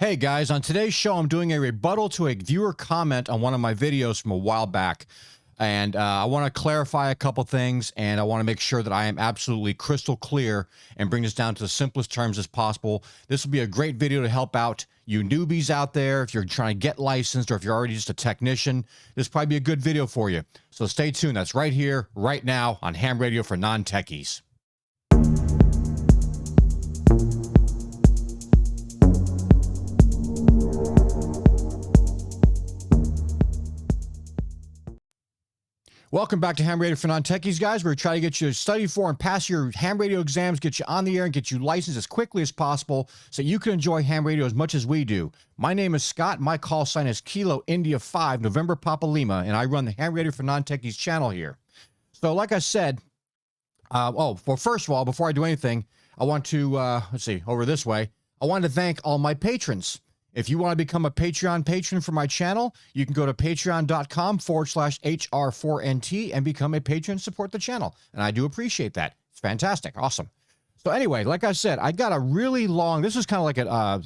Hey guys, on today's show, I'm doing a rebuttal to a viewer comment on one of my videos from a while back. And I want to clarify a couple things, and I want to make sure that I am absolutely crystal clear and bring this down to the simplest terms as possible. This will be a great video to help out you newbies out there. If you're trying to get licensed or if you're already just a technician, this will probably be a good video for you. So stay tuned. That's right here, right now on Ham Radio for Non-Techies. Welcome back to Ham Radio for Non-Techies, guys. We're trying to get you to study for and pass your ham radio exams, get you on the air, and get you licensed as quickly as possible so you can enjoy ham radio as much as we do. My name is Scott. My call sign is Kilo India 5, November Papa Lima, and I run the Ham Radio for Non-Techies channel here. So like I said, well, first of all, before I do anything, I want to, let's see, over this way, I want to thank all my patrons. If you want to become a Patreon patron for my channel, you can go to patreon.com/HR4NT and become a patron, support the channel. And I do appreciate that. It's fantastic. Awesome. So anyway, like I said, I got a really long, this was kind of like a,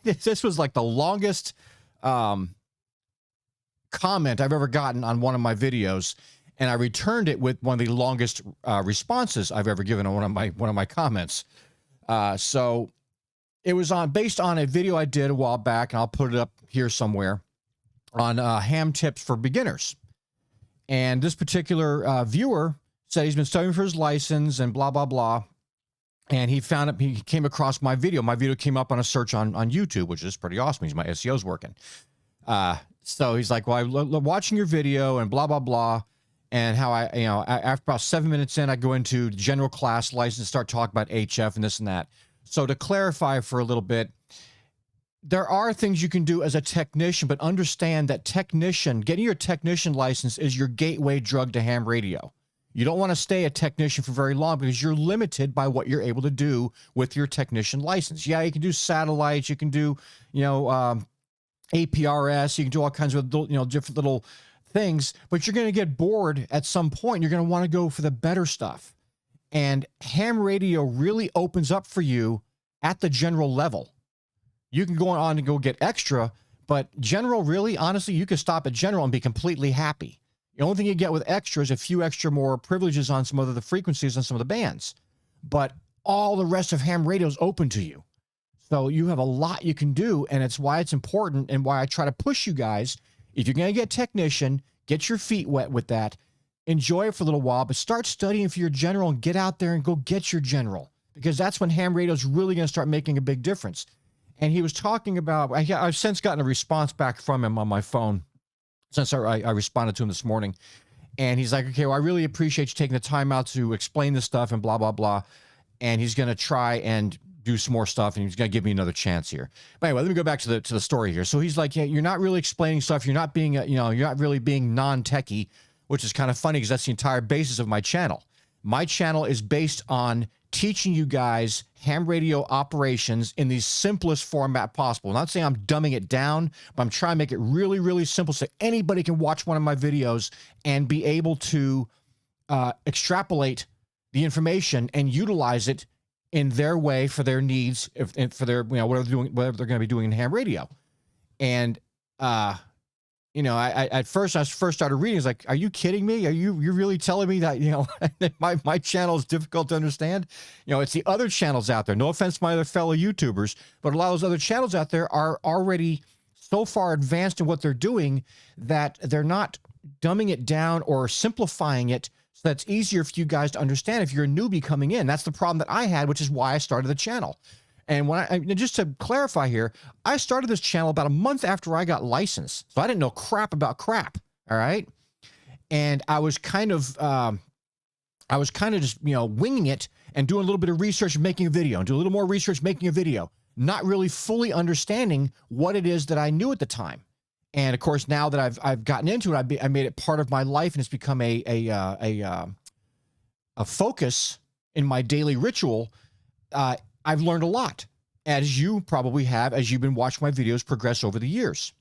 this was like the longest comment I've ever gotten on one of my videos. And I returned it with one of the longest responses I've ever given on one of my comments. So it was based on a video I did a while back, and I'll put it up here somewhere, on ham tips for beginners. And this particular viewer said he's been studying for his license and blah, blah, blah. And he found it, he came across my video. My video came up on a search on YouTube, which is pretty awesome. My SEO's working. So he's like, well, I'm watching your video and blah, blah, blah. And how after about 7 minutes in, I go into general class license, start talking about HF and this and that. So to clarify for a little bit, there are things you can do as a technician, but understand that getting your technician license is your gateway drug to ham radio. You don't want to stay a technician for very long because you're limited by what you're able to do with your technician license. Yeah, you can do satellites, you can do, APRS, you can do all kinds of, different little things, but you're going to get bored at some point. You're going to want to go for the better stuff. And ham radio really opens up for you at the general level. You can go on and go get extra, but general, really, honestly, you can stop at general and be completely happy. The only thing you get with extra is a few extra more privileges on some of the frequencies on some of the bands. But all the rest of ham radio is open to you. So you have a lot you can do, and it's why it's important and why I try to push you guys. If you're going to get technician, get your feet wet with that. Enjoy it for a little while, but start studying for your general and get out there and go get your general, because that's when ham radio is really going to start making a big difference. And he was talking about, I've since gotten a response back from him on my phone since I responded to him this morning. And he's like, okay, well, I really appreciate you taking the time out to explain this stuff and blah, blah, blah. And he's going to try and do some more stuff, and he's going to give me another chance here. But anyway, let me go back to the story here. So he's like, yeah, you're not really explaining stuff. You're not being, you're not really being non-techie, which is kind of funny because that's the entire basis of my channel. My channel is based on teaching you guys ham radio operations in the simplest format possible. I'm not saying I'm dumbing it down, but I'm trying to make it really, really simple so anybody can watch one of my videos and be able to extrapolate the information and utilize it in their way for their needs, for their, whatever they're going to be doing in ham radio. And, when I first started reading, I was like, are you kidding me? You're really telling me that, my channel is difficult to understand? It's the other channels out there. No offense to my other fellow YouTubers, but a lot of those other channels out there are already so far advanced in what they're doing that they're not dumbing it down or simplifying it so that's easier for you guys to understand if you're a newbie coming in. That's the problem that I had, which is why I started the channel. And just to clarify here, I started this channel about a month after I got licensed. So I didn't know crap about crap. All right. And I was kind of just, winging it and doing a little bit of research and making a video, and do a little more research, making a video, not really fully understanding what it is that I knew at the time. And of course, now that I've gotten into it, I made it part of my life, and it's become a focus in my daily ritual. I've learned a lot, as you probably have, as you've been watching my videos progress over the years.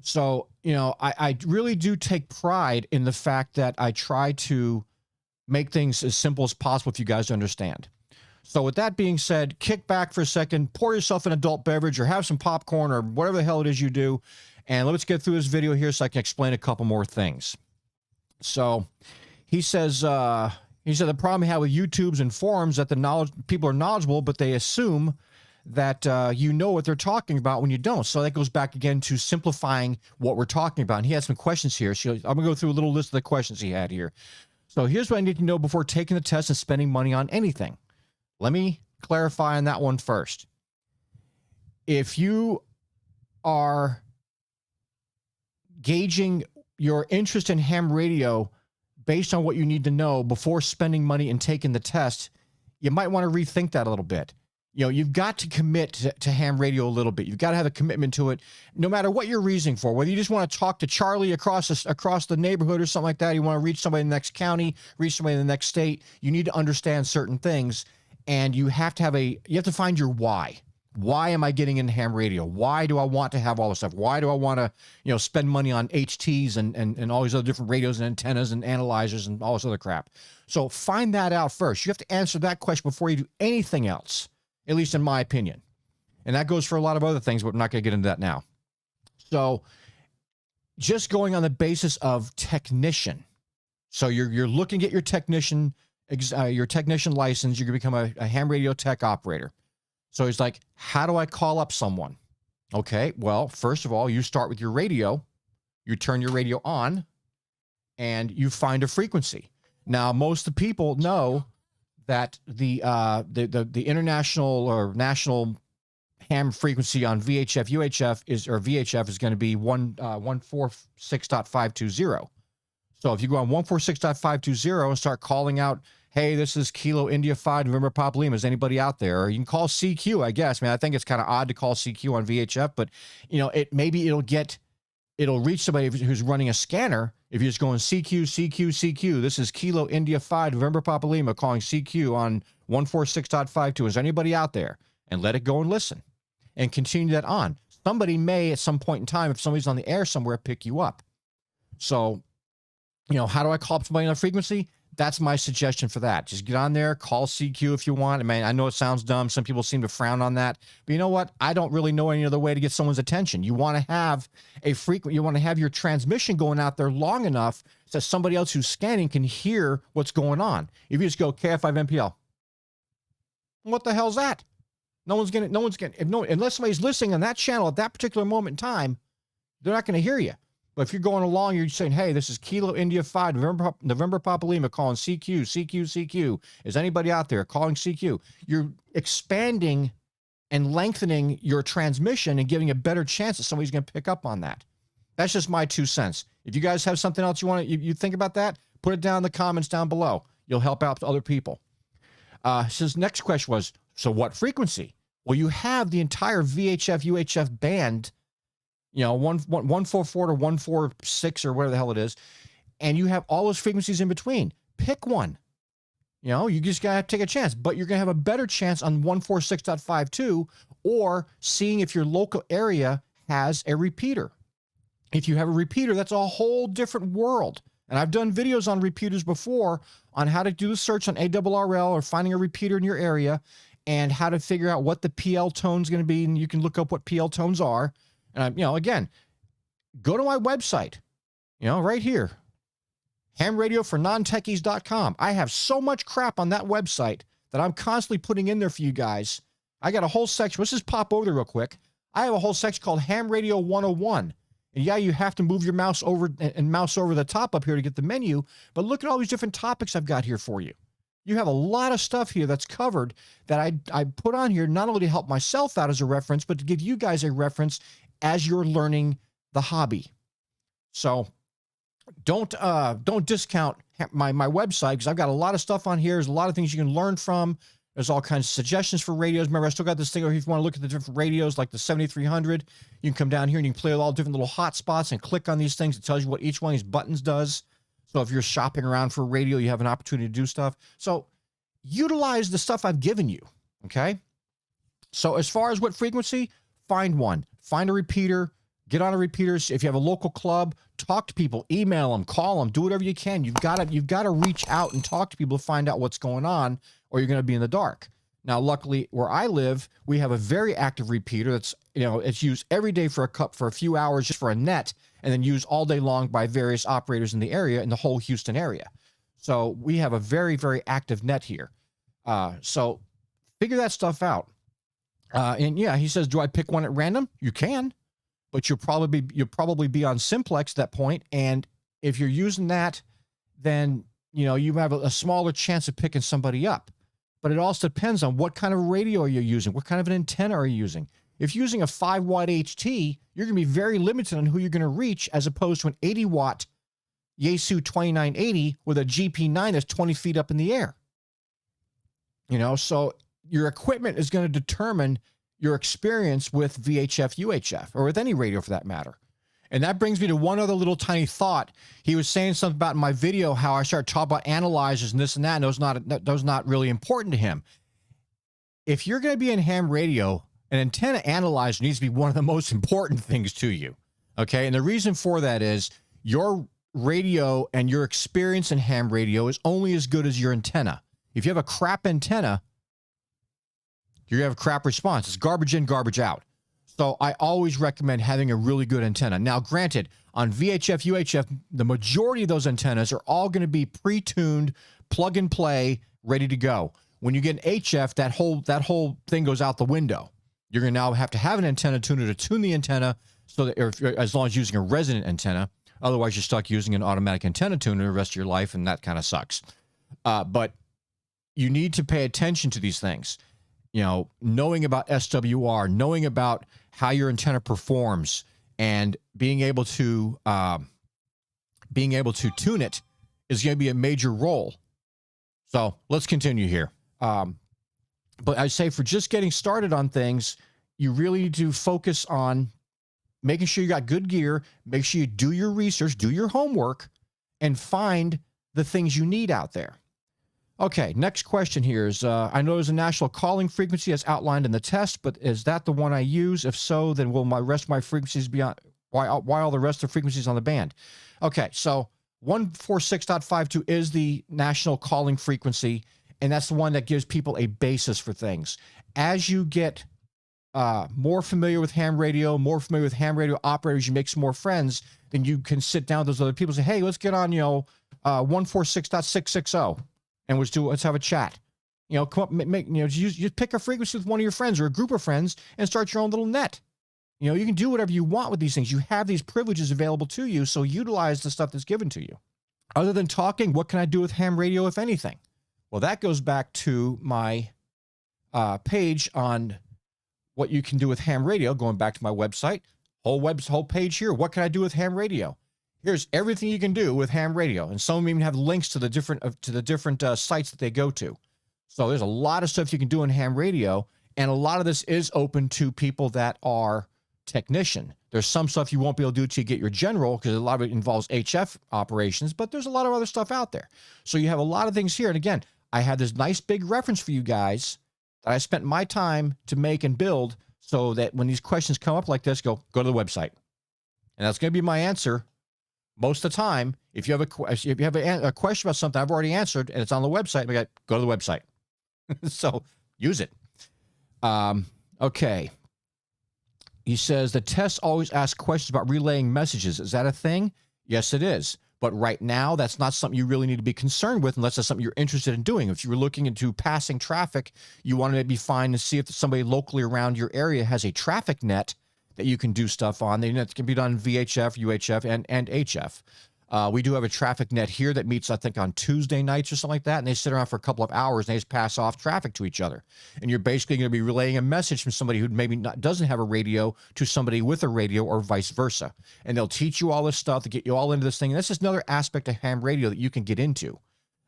So, I really do take pride in the fact that I try to make things as simple as possible for you guys to understand. So with that being said, kick back for a second, pour yourself an adult beverage or have some popcorn or whatever the hell it is you do. And let's get through this video here so I can explain a couple more things. So he says, the problem we have with YouTubes and forums that people are knowledgeable, but they assume that you know what they're talking about when you don't. So that goes back again to simplifying what we're talking about. And he had some questions here. So I'm gonna go through a little list of the questions he had here. So here's what I need to know before taking the test and spending money on anything. Let me clarify on that one first. If you are gauging your interest in ham radio based on what you need to know before spending money and taking the test, you might want to rethink that a little bit. You know, you've got to commit to ham radio a little bit. You've got to have a commitment to it, no matter what you're reasoning for. Whether you just want to talk to Charlie across the neighborhood or something like that, you want to reach somebody in the next county, reach somebody in the next state, you need to understand certain things, and you have to find your why. Why am I getting into ham radio? Why do I want to have all this stuff? Why do I want to, you know, spend money on HTs and all these other different radios and antennas and analyzers and all this other crap? So find that out first. You have to answer that question before you do anything else, at least in my opinion. And that goes for a lot of other things, but we're not going to get into that now. So just going on the basis of technician. So you're looking at your technician license. You're going to become a ham radio tech operator. So he's like, how do I call up someone? Okay, well, first of all, you start with your radio. You turn your radio on, and you find a frequency. Now, most of the people know that the international or national ham frequency on VHF is going to be 146.520. So if you go on 146.520 and start calling out, hey, this is Kilo India 5 November Papa Lima, is anybody out there? Or you can call CQ, I guess. I mean, I think it's kind of odd to call CQ on VHF, but you know, it'll reach somebody who's running a scanner. If you're just going CQ, CQ, CQ, this is Kilo India 5 November Papa Lima calling CQ on 146.52. Is there anybody out there? And let it go and listen and continue that on. Somebody may at some point in time, if somebody's on the air somewhere, pick you up. So, you know, how do I call up somebody on a frequency? That's my suggestion for that. Just get on there, call CQ if you want. I mean, I know it sounds dumb. Some people seem to frown on that. But you know what? I don't really know any other way to get someone's attention. You want to have you want to have your transmission going out there long enough so somebody else who's scanning can hear what's going on. If you just go KF5 MPL, what the hell's that? Unless somebody's listening on that channel at that particular moment in time, they're not going to hear you. But if you're going along, you're saying, hey, this is Kilo India 5, November Papa Lima calling CQ, CQ, CQ. Is anybody out there calling CQ? You're expanding and lengthening your transmission and giving a better chance that somebody's going to pick up on that. That's just my 2 cents. If you guys have something else you think about that, put it down in the comments down below. You'll help out other people. His next question was, so what frequency? Well, you have the entire VHF, UHF band, you know, 144 to 146 or whatever the hell it is, and you have all those frequencies in between. Pick one. You know, you just gotta take a chance, but you're gonna have a better chance on 146.52 or seeing if your local area has a repeater. If you have a repeater, that's a whole different world. And I've done videos on repeaters before on how to do the search on ARRL or finding a repeater in your area and how to figure out what the PL tone is going to be. And you can look up what PL tones are. And, you know, again, go to my website, you know, right here, hamradiofornontechies.com. I have so much crap on that website that I'm constantly putting in there for you guys. I got a whole section. Let's just pop over there real quick. I have a whole section called Ham Radio 101. And yeah, you have to move your mouse over and mouse over the top up here to get the menu. But look at all these different topics I've got here for you. You have a lot of stuff here that's covered that I put on here not only to help myself out as a reference, but to give you guys a reference as you're learning the hobby. So don't discount my website, because I've got a lot of stuff on here. There's a lot of things you can learn from. There's all kinds of suggestions for radios. Remember, I still got this thing where if you want to look at the different radios, like the 7300, you can come down here and you can play with all different little hot spots and click on these things. It tells you what each one of these buttons does. So if you're shopping around for a radio, you have an opportunity to do stuff. So utilize the stuff I've given you, okay? So as far as what frequency, find one. Find a repeater. Get on a repeater. If you have a local club, talk to people, email them, call them, do whatever you can. You've got to reach out and talk to people to find out what's going on, or you're going to be in the dark. Now, luckily, where I live, we have a very active repeater that's, it's used every day for a few hours just for a net, and then used all day long by various operators in the area, in the whole Houston area. So we have a very, very active net here. So figure that stuff out. And yeah, he says, do I pick one at random? You can, but you'll probably be on simplex at that point. And if you're using that, then, you have a smaller chance of picking somebody up. But it also depends on what kind of radio you're using. What kind of an antenna are you using? If you're using a 5-watt HT, you're going to be very limited on who you're going to reach, as opposed to an 80-watt Yaesu FT-2980 with a GP-9 that's 20 feet up in the air. So your equipment is going to determine your experience with VHF, UHF, or with any radio for that matter. And that brings me to one other little tiny thought. He was saying something about in my video how I started talking about analyzers and this and that, and those not really important to him. If you're going to be in ham radio, an antenna analyzer needs to be one of the most important things to you. Okay? And the reason for that is your radio and your experience in ham radio is only as good as your antenna. If you have a crap antenna, you're going to have a crap response. It's garbage in, garbage out. So I always recommend having a really good antenna. Now, granted, on VHF, UHF, the majority of those antennas are all going to be pre-tuned, plug and play, ready to go. When you get an HF, that whole thing goes out the window. You're going to now have to have an antenna tuner to tune the antenna, so that, or as long as you're using a resonant antenna. Otherwise, you're stuck using an automatic antenna tuner the rest of your life, and that kind of sucks. But you need to pay attention to these things. Knowing about SWR, knowing about how your antenna performs, and being able to tune it is going to be a major role. So let's continue here. But I say for just getting started on things, you really need to focus on making sure you got good gear, make sure you do your research, do your homework, and find the things you need out there. Okay, next question here is, I know there's a national calling frequency as outlined in the test, but is that the one I use? If so, then will my rest of my frequencies be on, why all the rest of the frequencies on the band? Okay, so 146.52 is the national calling frequency, and that's the one that gives people a basis for things. As you get more familiar with ham radio, more familiar with ham radio operators, you make some more friends, then you can sit down with those other people and say, hey, let's get on, 146.660. And let's have a chat. Come up, just pick a frequency with one of your friends or a group of friends and start your own little net. You can do whatever you want with these things. You have these privileges available to you, so utilize the stuff that's given to you. Other than talking, what can I do with ham radio, if anything? Well, that goes back to my page on what you can do with ham radio, going back to my website, whole page here. What can I do with ham radio? Here's everything you can do with ham radio, and some even have links to the different sites that they go to. So there's a lot of stuff you can do in ham radio, and a lot of this is open to people that are technician. There's some stuff you won't be able to do till you get your general, because a lot of it involves HF operations, but there's a lot of other stuff out there. So you have a lot of things here, and again, I have this nice big reference for you guys that I spent my time to make and build, so that when these questions come up like this, go to the website, and that's going to be my answer. Most of the time, if you have a question about something I've already answered and it's on the website, go to the website. So use it. Okay. He says the tests always ask questions about relaying messages. Is that a thing? Yes, it is. But right now, that's not something you really need to be concerned with unless that's something you're interested in doing. If you're looking into passing traffic, you want to maybe find and see if somebody locally around your area has a traffic net that you can do stuff on. The net can be done VHF, UHF, and HF. We do have a traffic net here that meets, I think, on Tuesday nights or something like that, and they sit around for a couple of hours, and they just pass off traffic to each other. And you're basically going to be relaying a message from somebody who maybe doesn't have a radio to somebody with a radio, or vice versa. And they'll teach you all this stuff to get you all into this thing. And that's just another aspect of ham radio that you can get into.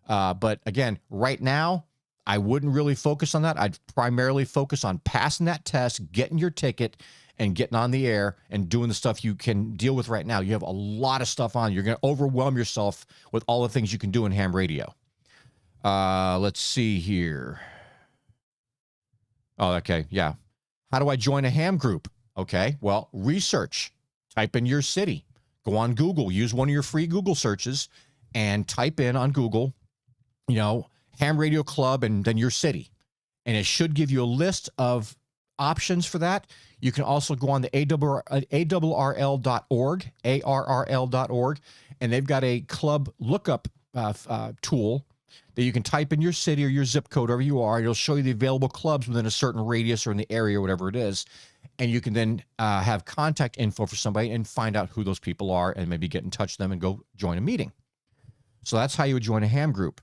But again, right now, I wouldn't really focus on that. I'd primarily focus on passing that test, getting your ticket, and getting on the air and doing the stuff you can deal with right now. You have a lot of stuff on. You're going to overwhelm yourself with all the things you can do in ham radio. Let's see here. Oh, okay. Yeah. How do I join a ham group? Okay. Well, research. Type in your city. Go on Google. Use one of your free Google searches and type in on Google, ham radio club, and then your city. and it should give you a list of options for that. You can also go on the ARRL.org, ARRL.org, and they've got a club lookup tool that you can type in your city or your zip code, wherever you are. It'll show you the available clubs within a certain radius or in the area or whatever it is. And you can then have contact info for somebody and find out who those people are and maybe get in touch with them and go join a meeting. So that's how you would join a ham group.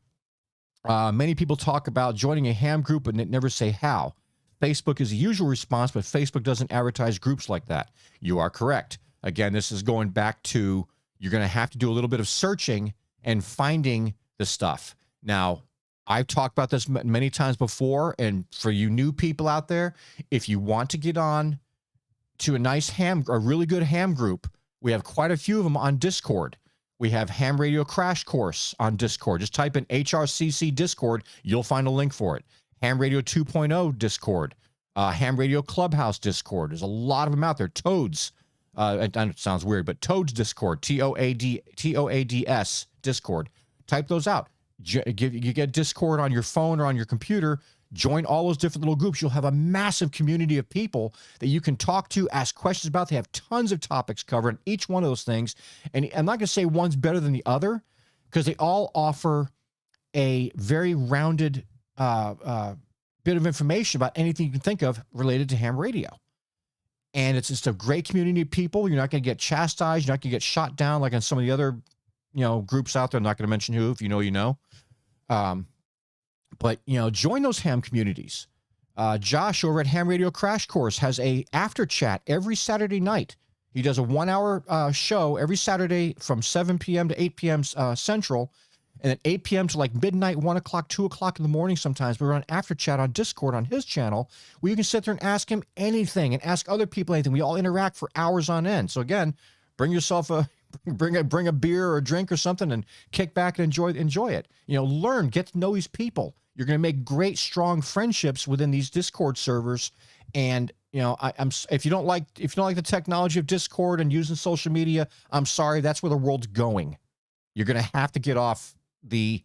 Many people talk about joining a ham group and never say how. Facebook is the usual response, but Facebook doesn't advertise groups like that. You are correct. Again, this is going back to, you're going to have to do a little bit of searching and finding the stuff. Now, I've talked about this many times before, and for you new people out there, if you want to get on to a really good ham group, we have quite a few of them on Discord. We have Ham Radio Crash Course on Discord. Just type in HRCC Discord. You'll find a link for it. Ham Radio 2.0 Discord. Ham Radio Clubhouse Discord. There's a lot of them out there. Toads. It sounds weird, but Toads Discord. TOADS Discord. Type those out. You get Discord on your phone or on your computer. Join all those different little groups. You'll have a massive community of people that you can talk to, ask questions about. They have tons of topics covered, each one of those things. And I'm not going to say one's better than the other, because they all offer a very rounded bit of information about anything you can think of related to ham radio. And it's just a great community of people. You're not going to get chastised. You're not going to get shot down like on some of the other, groups out there. I'm not going to mention who. If you know, you know. But, join those ham communities. Josh over at Ham Radio Crash Course has a after chat every Saturday night. He does a 1-hour show every Saturday from 7 p.m. to 8 p.m. Central, and at 8 p.m. to like midnight, 1 o'clock, 2 o'clock in the morning sometimes. We run after chat on Discord on his channel, where you can sit there and ask him anything and ask other people anything. We all interact for hours on end. So again, bring yourself bring a beer or a drink or something and kick back and enjoy it. Learn, get to know these people. You're going to make great, strong friendships within these Discord servers. And if you don't like the technology of Discord and using social media, I'm sorry, that's where the world's going. You're going to have to get off the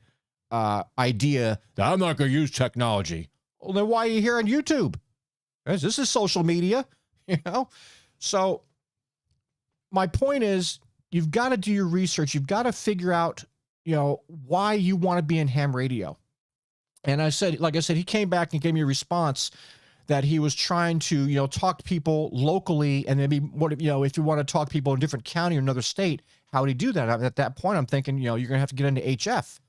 idea that I'm not going to use technology. Well, then why are you here on YouTube? This is social media, So my point is, you've got to do your research. You've got to figure out, why you want to be in ham radio. And like I said, he came back and gave me a response that he was trying to, talk to people locally, and maybe if you want to talk to people in a different county or another state, how would he do that? At that point, I'm thinking, you're going to have to get into HF.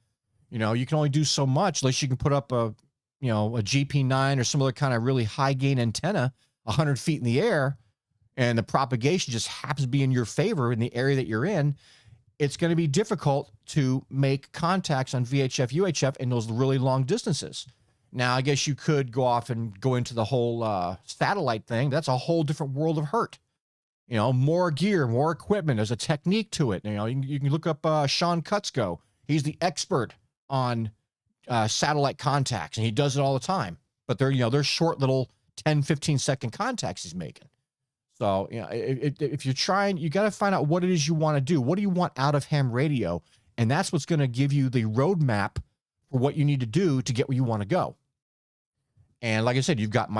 You can only do so much unless you can put up a GP-9 or some other kind of really high gain antenna 100 feet in the air, and the propagation just happens to be in your favor in the area that you're in. It's going to be difficult to make contacts on VHF, UHF in those really long distances. Now, I guess you could go off and go into the whole satellite thing. That's a whole different world of hurt. More gear, more equipment. There's a technique to it. You can look up Sean Kutzko. He's the expert on satellite contacts, and he does it all the time. But they're short little 10, 15-second contacts he's making. So, if you're trying, you got to find out what it is you want to do. What do you want out of ham radio? And that's what's going to give you the roadmap for what you need to do to get where you want to go. And like I said, you've got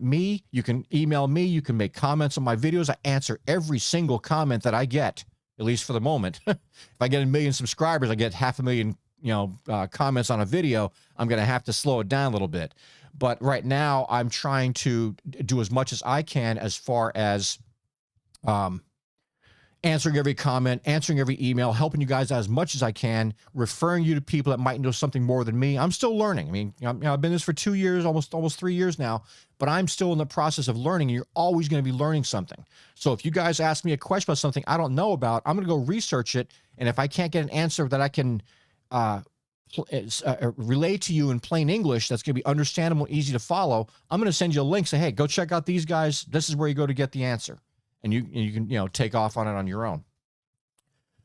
me. You can email me. You can make comments on my videos. I answer every single comment that I get, at least for the moment. If I get 1 million subscribers, I get 500,000, comments on a video. I'm going to have to slow it down a little bit. But right now, I'm trying to do as much as I can as far as answering every comment, answering every email, helping you guys out as much as I can, referring you to people that might know something more than me. I'm still learning. I mean, I've been this for 2 years, almost 3 years now, but I'm still in the process of learning, and you're always going to be learning something. So if you guys ask me a question about something I don't know about, I'm going to go research it, and if I can't get an answer that I can relay to you in plain English that's going to be understandable, easy to follow, I'm going to send you a link, say, hey, go check out these guys. This is where you go to get the answer. And you can, take off on it on your own.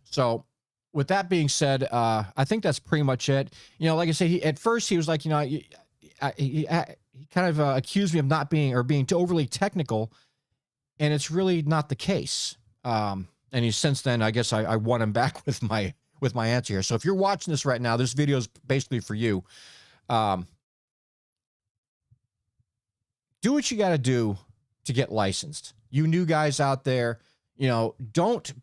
So with that being said, I think that's pretty much it. Like I said, at first he was like, he kind of accused me of not being or being too overly technical, and it's really not the case. And since then, I guess I won him back with my answer here. So if you're watching this right now, this video is basically for you. do what you got to do to get licensed. You new guys out there, you know, don't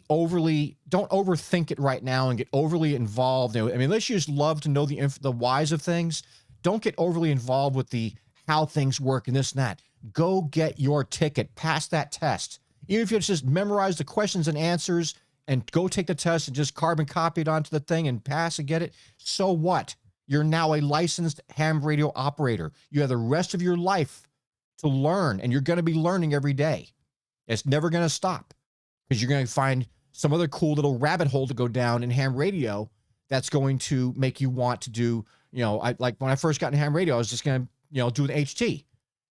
overthink it right now and get overly involved. I mean, unless you just love to know the whys of things, don't get overly involved with the how things work and this and that. Go get your ticket, pass that test. Even if you just memorize the questions and answers and go take the test and just carbon copy it onto the thing and pass and get it, so what? You're now a licensed ham radio operator. You have the rest of your life to learn, and you're going to be learning every day. It's never going to stop, because you're going to find some other cool little rabbit hole to go down in ham radio that's going to make you want to do, you know, like when I first got in ham radio, I was just going to, you know, do an HT.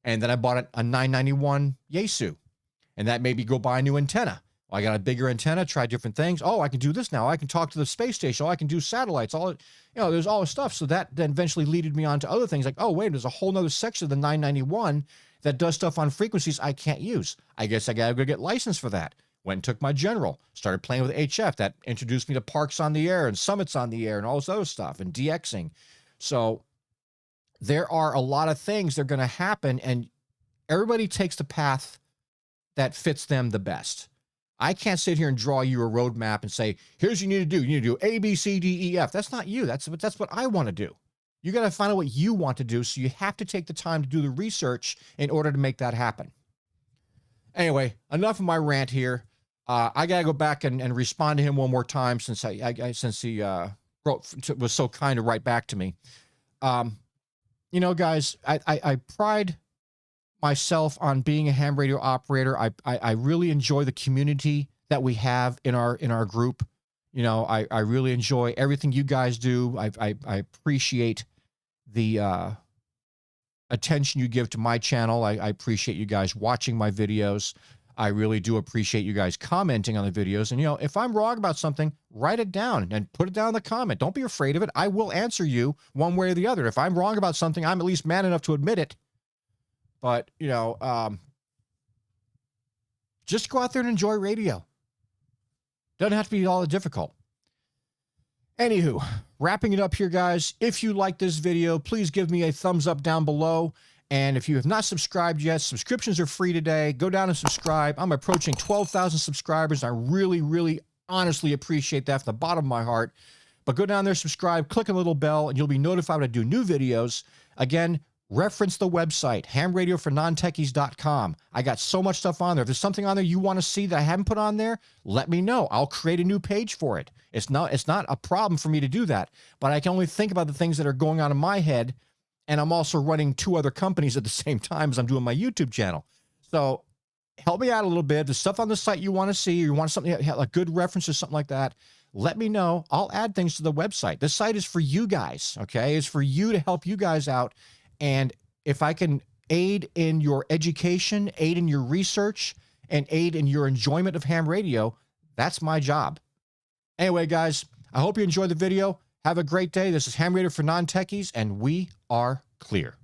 And then I bought a 991 Yaesu, and that made me go buy a new antenna. Well, I got a bigger antenna, try different things. Oh, I can do this now. I can talk to the space station. Oh, I can do satellites. All, you know, there's all this stuff. So that then eventually leaded me on to other things like, oh, wait, there's a whole nother section of the 991 that does stuff on frequencies I can't use. I guess I got to go get licensed for that. Went and took my general, started playing with HF. That introduced me to parks on the air and summits on the air and all this other stuff and DXing. So there are a lot of things that are going to happen, and everybody takes the path that fits them the best. I can't sit here and draw you a roadmap and say, here's what you need to do. You need to do A, B, C, D, E, F. That's not you. That's what I want to do. You got to find out what you want to do. So you have to take the time to do the research in order to make that happen. Anyway, enough of my rant here. I got to go back and respond to him one more time since since he was so kind to write back to me. You know, guys, I pride myself on being a ham radio operator. I really enjoy the community that we have in our group. You know, I really enjoy everything you guys do. I appreciate the attention you give to my channel. I appreciate you guys watching my videos. I really do appreciate you guys commenting on the videos. And, you know, if I'm wrong about something, write it down and put it down in the comment. Don't be afraid of it. I will answer you one way or the other. If I'm wrong about something, I'm at least man enough to admit it. But, you know, just go out there and enjoy radio. Doesn't have to be all that difficult. Anywho, wrapping it up here, guys. If you like this video, please give me a thumbs up down below. And if you have not subscribed yet, subscriptions are free today. Go down and subscribe. I'm approaching 12,000 subscribers. I really, really, honestly appreciate that from the bottom of my heart. But go down there, subscribe, click a little bell, and you'll be notified when I do new videos. Again, reference the website, hamradiofornontechies.com. I got so much stuff on there. If there's something on there you want to see that I haven't put on there, let me know. I'll create a new page for it. It's not a problem for me to do that, but I can only think about the things that are going on in my head, and I'm also running 2 other companies at the same time as I'm doing my YouTube channel. So help me out a little bit. There's stuff on the site you want to see, or you want something like good reference or something like that, let me know. I'll add things to the website. This site is for you guys, okay? It's for you to help you guys out. And if I can aid in your education, aid in your research, and aid in your enjoyment of ham radio, that's my job. Anyway, guys, I hope you enjoyed the video. Have a great day. This is Ham Radio for Non-Techies, and we are clear.